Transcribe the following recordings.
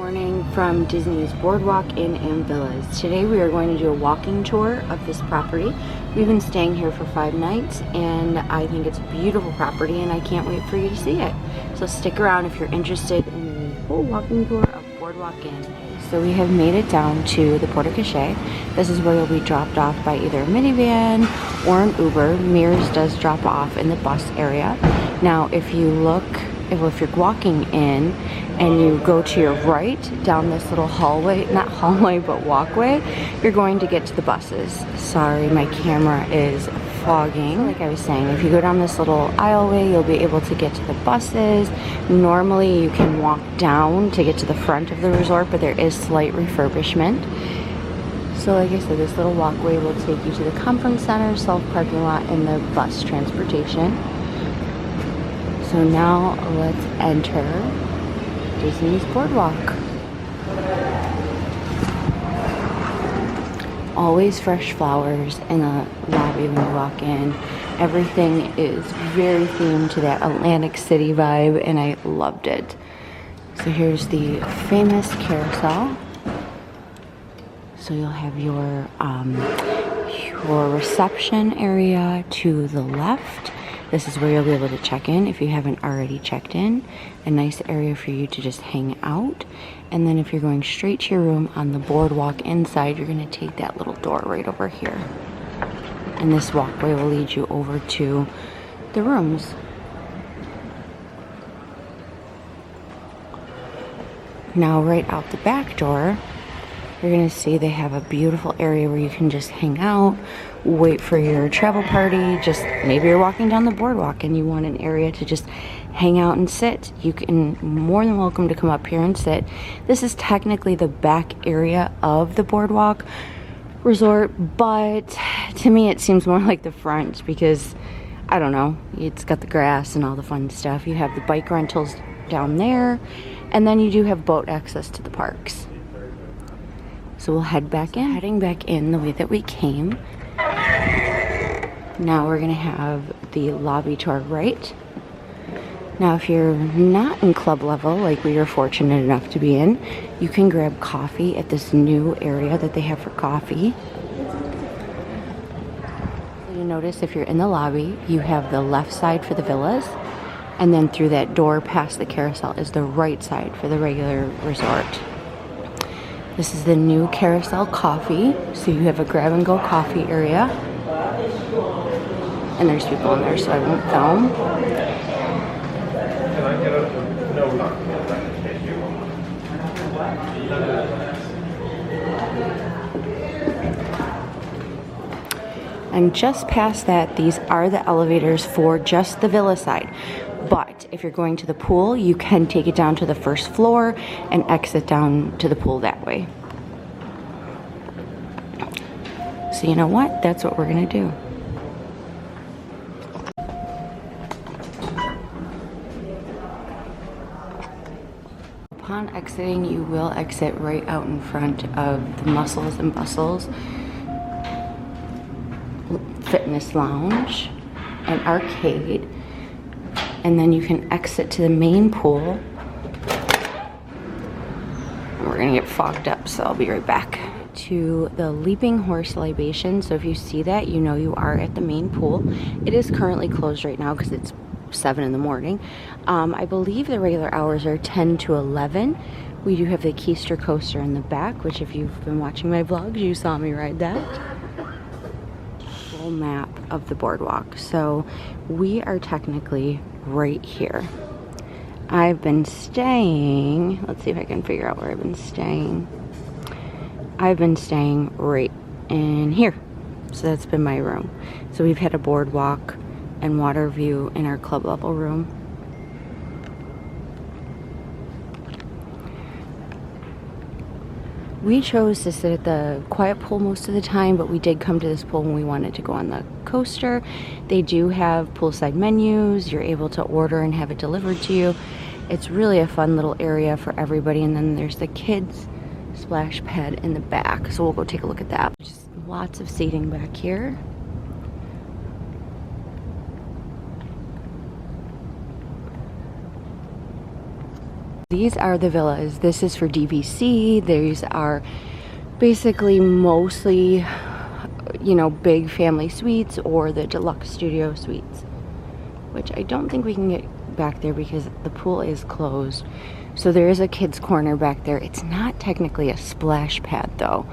Morning from Disney's Boardwalk Inn and Villas. Today we are going to do a walking tour of this property. We've been staying here for 5 nights and I think it's a beautiful property and I can't wait for you to see it. So stick around if you're interested in a full walking tour of Boardwalk Inn. So we have made it down to the Porte Cochere. This is where you'll be dropped off by either a minivan or an Uber. Mears does drop off in the bus area. Now if you look, if you're walking in and you go to your right down this little hallway, not hallway but walkway, you're going to get to the buses. Sorry, my camera is fogging. So like I was saying, if you go down this little aisleway, you'll be able to get to the buses. Normally you can walk down to get to the front of the resort, but there is slight refurbishment. So like I said, this little walkway will take you to the conference center, self-parking lot, and the bus transportation. So now let's enter Disney's Boardwalk. Always fresh flowers in the lobby when you walk in. Everything is very themed to that Atlantic City vibe and I loved it. So here's the famous carousel. So you'll have your reception area to the left. This is where you'll be able to check in if you haven't already checked in. A nice area for you to just hang out. And then if you're going straight to your room on the boardwalk inside, you're going to take that little door right over here. And this walkway will lead you over to the rooms. Now right out the back door, you're going to see they have a beautiful area where you can just hang out, wait for your travel party. Just maybe you're walking down the boardwalk and you want an area to just hang out and sit. You can more than welcome to come up here and sit. This is technically the back area of the boardwalk resort, but to me it seems more like the front because I don't know, it's got the grass and all the fun stuff. You have the bike rentals down there, and then you do have boat access to the parks. So we'll head back in. Heading back in the way that we came. Now we're gonna have the lobby to our right. Now if you're not in club level, like we are fortunate enough to be in, you can grab coffee at this new area that they have for coffee. So you notice if you're in the lobby, you have the left side for the villas, and then through that door past the carousel is the right side for the regular resort. This is the new carousel coffee, so you have a grab and go coffee area. And there's people in there, so I won't film. And just past that, these are the elevators for just the villa side. But if you're going to the pool, you can take it down to the first floor and exit down to the pool that way. So you know what? That's what we're gonna do. Upon exiting, you will exit right out in front of the Muscles and Bustles Fitness Lounge and Arcade. And then you can exit to the main pool. And we're gonna get fogged up, so I'll be right back. To the Leaping Horse Libation. So if you see that, you know you are at the main pool. It is currently closed right now because it's 7 in the morning. I believe the regular hours are 10 to 11. We do have the Keister coaster in the back, which if you've been watching my vlogs, you saw me ride that. Full map of the boardwalk. So we are technically right here. I've been staying, let's see if I can figure out where I've been staying. I've been staying right in here. So that's been my room. So we've had a boardwalk and water view in our club level room. We chose to sit at the quiet pool most of the time, but we did come to this pool when we wanted to go on the coaster. They do have poolside menus. You're able to order and have it delivered to you. It's really a fun little area for everybody. And then there's the kids splash pad in the back. So we'll go take a look at that. Just lots of seating back here. These are the villas. This is for DVC. These are basically mostly, you know, big family suites or the deluxe studio suites, which I don't think we can get back there because the pool is closed. So there is a kids corner back there. It's not technically a splash pad though.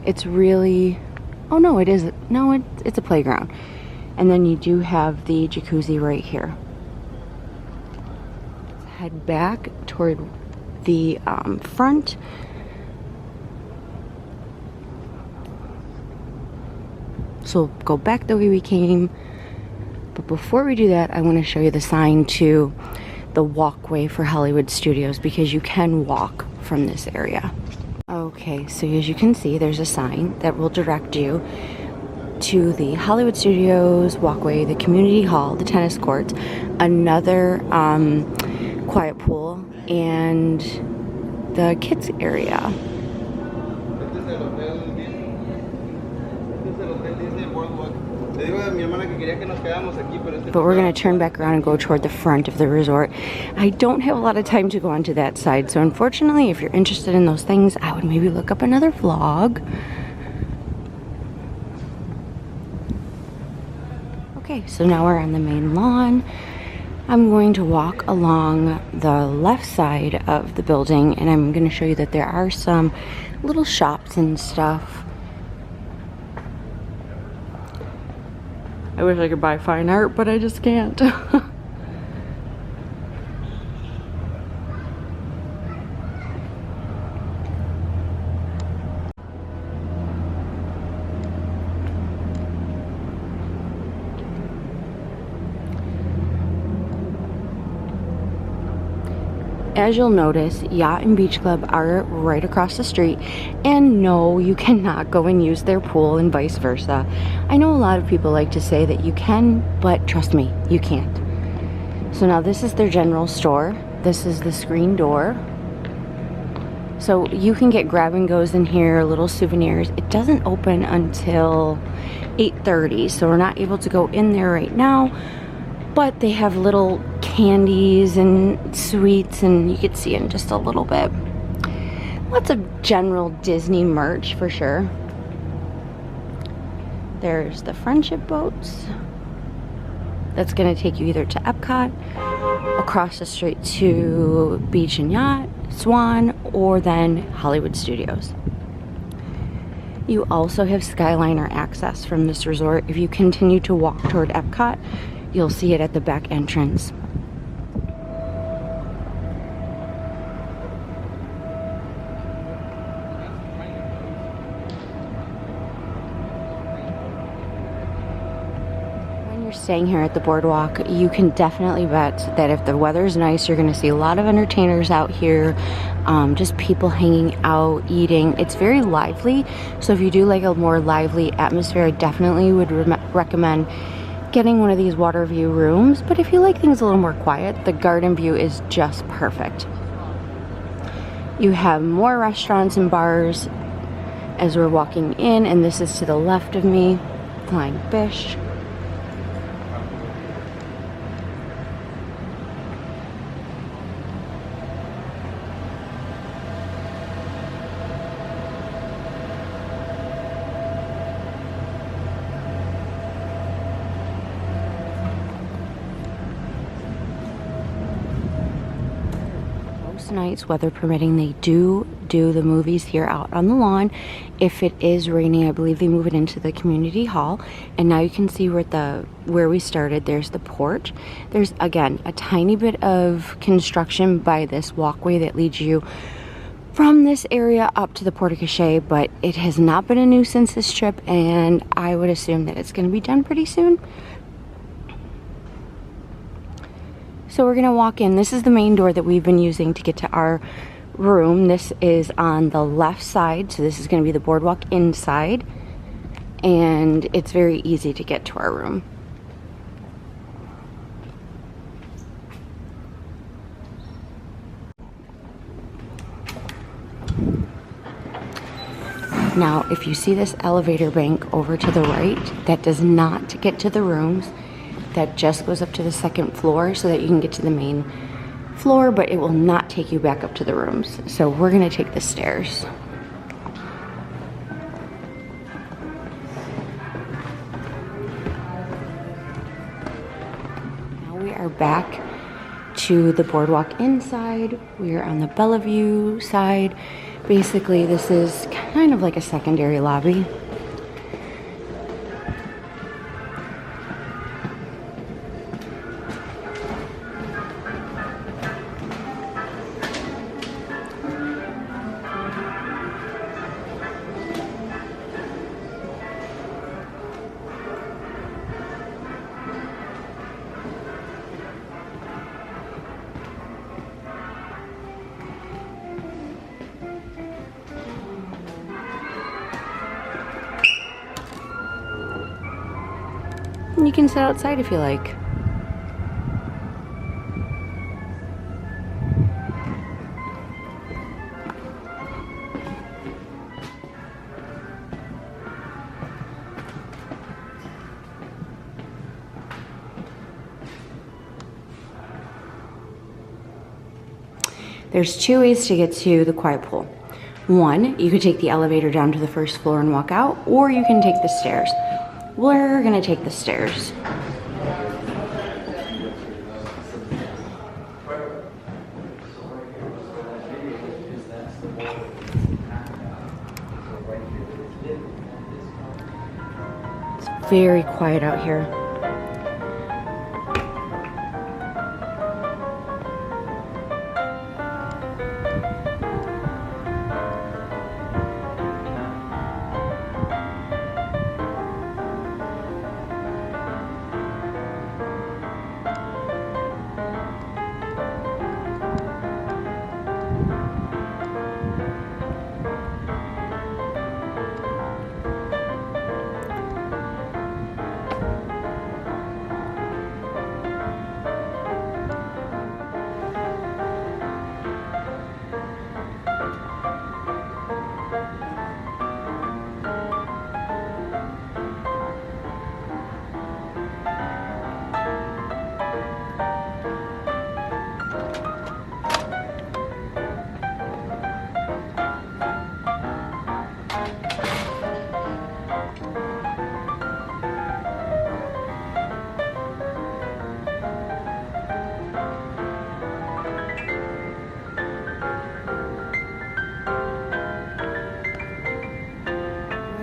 It's really, oh no, it is. No, it's a playground. And then you do have the jacuzzi right here. Let's head back toward the front. So go back the way we came. But before we do that, I want to show you the sign to the walkway for Hollywood Studios, because you can walk from this area. Okay, so as you can see, there's a sign that will direct you to the Hollywood Studios walkway, the community hall, the tennis courts, another quiet pool, and the kids area. But we're going to turn back around and go toward the front of the resort. I don't have a lot of time to go onto that side, so unfortunately, if you're interested in those things, I would maybe look up another vlog. Okay, so now we're on the main lawn. I'm going to walk along the left side of the building, and I'm going to show you that there are some little shops and stuff. I wish I could buy fine art, but I just can't. As you'll notice, Yacht and Beach Club are right across the street, and no, you cannot go and use their pool and vice versa. I know a lot of people like to say that you can, but trust me, you can't. So now this is their general store. This is the screen door. So you can get grab and goes in here, little souvenirs. It doesn't open until 8:30, so we're not able to go in there right now. But they have little candies and sweets, and you can see in just a little bit. Lots of general Disney merch for sure. There's the friendship boats. That's going to take you either to Epcot, across the street to Beach and Yacht, Swan, or then Hollywood Studios. You also have Skyliner access from this resort. If you continue to walk toward Epcot, you'll see it at the back entrance. When you're staying here at the boardwalk, you can definitely bet that if the weather's nice, you're going to see a lot of entertainers out here, just people hanging out, eating. It's very lively, so if you do like a more lively atmosphere, I definitely would recommend getting one of these water view rooms. But if you like things a little more quiet, the garden view is just perfect. You have more restaurants and bars as we're walking in, and this is to the left of me, Flying Fish. Nights, weather permitting, they do the movies here out on the lawn. If it is raining, I believe they move it into the community hall. And now you can see where we started. There's the porch. There's again a tiny bit of construction by this walkway that leads you from this area up to the porte-cochere, but it has not been a nuisance this trip, and I would assume that it's going to be done pretty soon. So we're gonna walk in. This is the main door that we've been using to get to our room. This is on the left side, so this is gonna be the Boardwalk Inn side, and it's very easy to get to our room. Now, if you see this elevator bank over to the right, that does not get to the rooms. That just goes up to the second floor so that you can get to the main floor, but it will not take you back up to the rooms. So we're gonna take the stairs. Now we are back to the Boardwalk Inn side. We are on the Bellevue side. Basically, this is kind of like a secondary lobby. And you can sit outside if you like. There's two ways to get to the quiet pool. One, you could take the elevator down to the first floor and walk out, or you can take the stairs. We're gonna take the stairs. It's very quiet out here.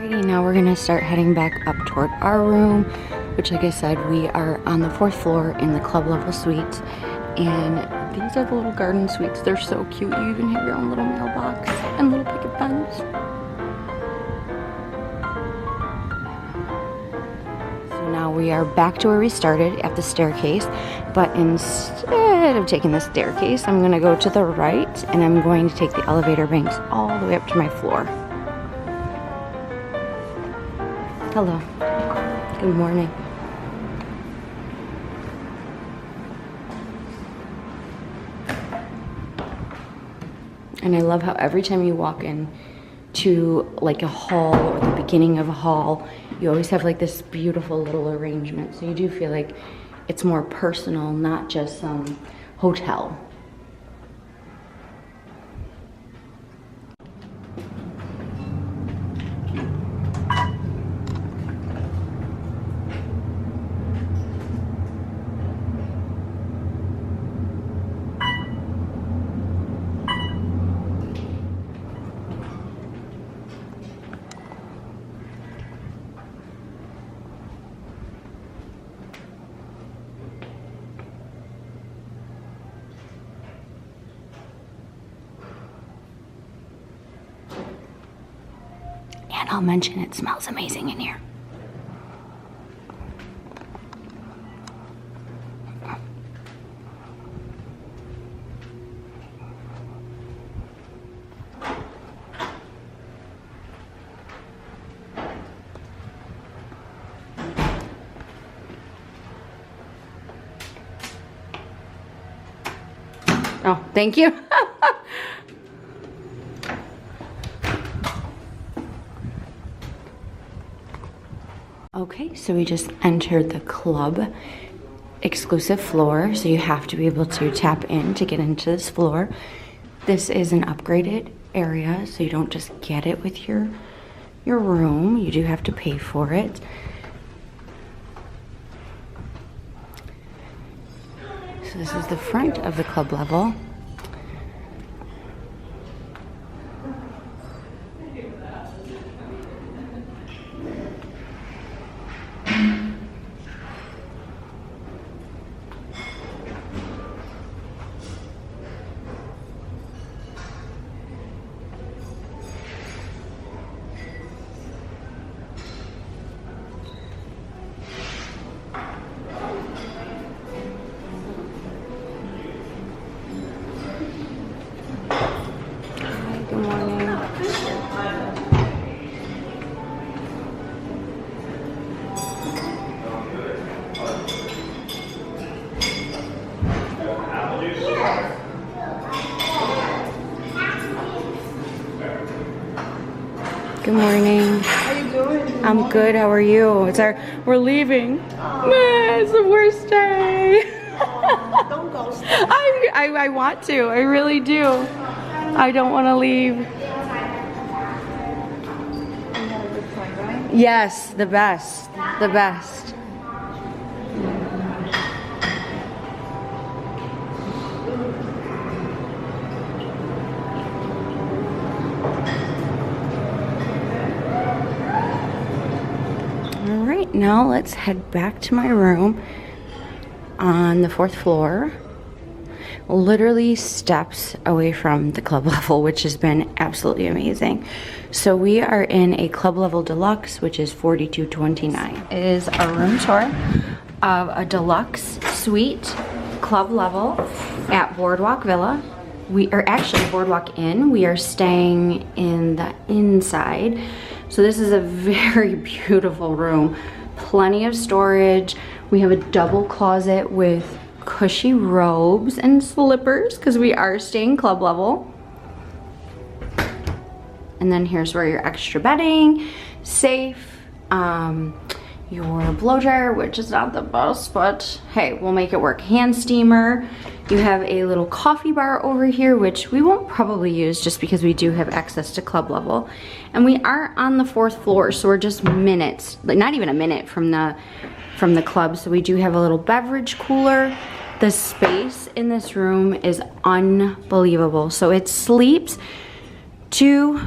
Now we're gonna start heading back up toward our room, which, like I said, we are on the 4th floor in the club level suites. And these are the little garden suites. They're so cute. You even have your own little mailbox and little picket fence. So now we are back to where we started at the staircase, but instead of taking the staircase, I'm gonna go to the right and I'm going to take the elevator banks all the way up to my floor. Hello. Good morning. And I love how every time you walk in to like a hall or the beginning of a hall, you always have like this beautiful little arrangement. So you do feel like it's more personal, not just some hotel. And I'll mention it smells amazing in here. Oh, thank you. Okay, so we just entered the club exclusive floor, so you have to be able to tap in to get into this floor. This is an upgraded area, so you don't just get it with your room. You do have to pay for it. So this is the front of the club level. Good morning. Good morning. How you doing? I'm good. How are you? We're leaving. It's the worst day. Don't go. I want to. I really do. I don't want to leave. You had a good time, right? Yes, the best. The best. All right, now let's head back to my room on the 4th floor. Literally steps away from the club level, which has been absolutely amazing. So we are in a club level deluxe, which is $42.29. It is a room tour of a deluxe suite club level at Boardwalk Villa. We are actually Boardwalk Inn. We are staying in the inside. So this is a very beautiful room. Plenty of storage. We have a double closet with cushy robes and slippers because we are staying club level. And then here's where your extra bedding, safe, your blow dryer, which is not the best, but hey, we'll make it work. Hand steamer. You have a little coffee bar over here, which we won't probably use just because we do have access to club level. And we are on the 4th floor, so we're just minutes, like not even a minute from the club. So we do have a little beverage cooler. The space in this room is unbelievable. So it sleeps two,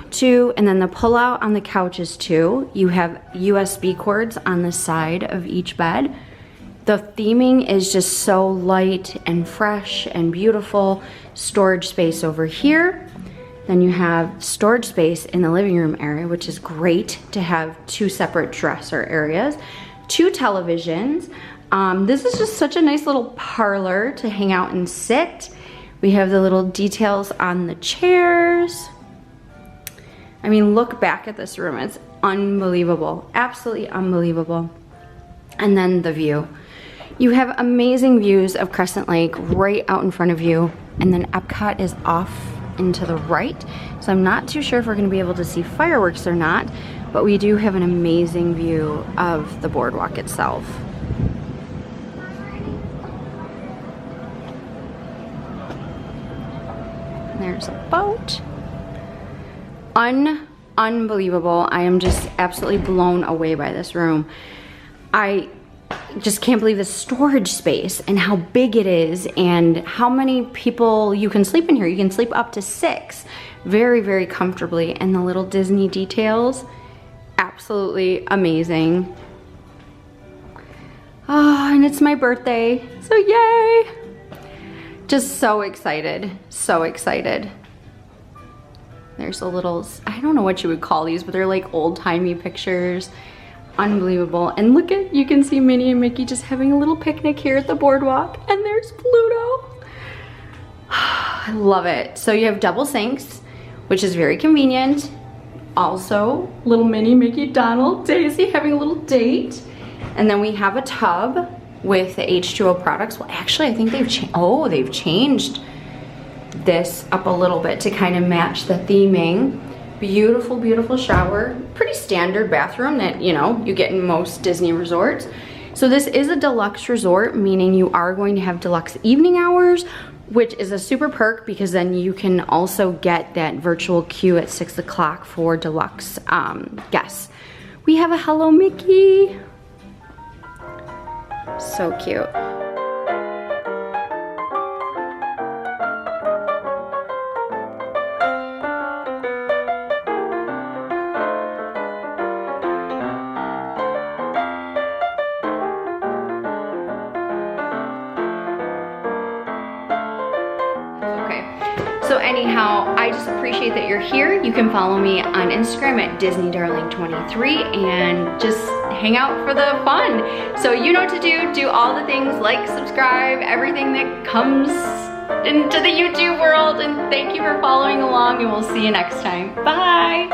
and then the pullout on the couch is 2. You have USB cords on the side of each bed. The theming is just so light and fresh and beautiful. Storage space over here. Then you have storage space in the living room area, which is great to have 2 separate dresser areas. 2 televisions. This is just such a nice little parlor to hang out and sit. We have the little details on the chairs. I mean, look back at this room. It's unbelievable. Absolutely unbelievable. And then the view. You have amazing views of Crescent Lake right out in front of you. And then Epcot is off into the right. So I'm not too sure if we're going to be able to see fireworks or not. But we do have an amazing view of the boardwalk itself. There's a boat. Unbelievable. I am just absolutely blown away by this room. I just can't believe the storage space and how big it is and how many people you can sleep in here. You can sleep up to 6 very, very comfortably. And the little Disney details, absolutely amazing. Oh, and it's my birthday, so yay! Just so excited, so excited. There's a little, I don't know what you would call these, but they're like old-timey pictures. Unbelievable. And look at, you can see Minnie and Mickey just having a little picnic here at the boardwalk. And there's Pluto. I love it. So you have double sinks, which is very convenient. Also, little Minnie, Mickey, Donald, Daisy having a little date. And then we have a tub with the H2O products. Well, actually, I think they've changed this up a little bit to kind of match the theming. Beautiful, beautiful shower. Pretty standard bathroom that, you know, you get in most Disney resorts. So this is a deluxe resort, meaning you are going to have deluxe evening hours, which is a super perk because then you can also get that virtual queue at 6 o'clock for deluxe guests. We have a Hello Mickey. So cute. So anyhow, I just appreciate that you're here. You can follow me on Instagram at DisneyDarling23 and just hang out for the fun. So you know what to do. Do all the things, like, subscribe, everything that comes into the YouTube world. And thank you for following along, and we'll see you next time. Bye.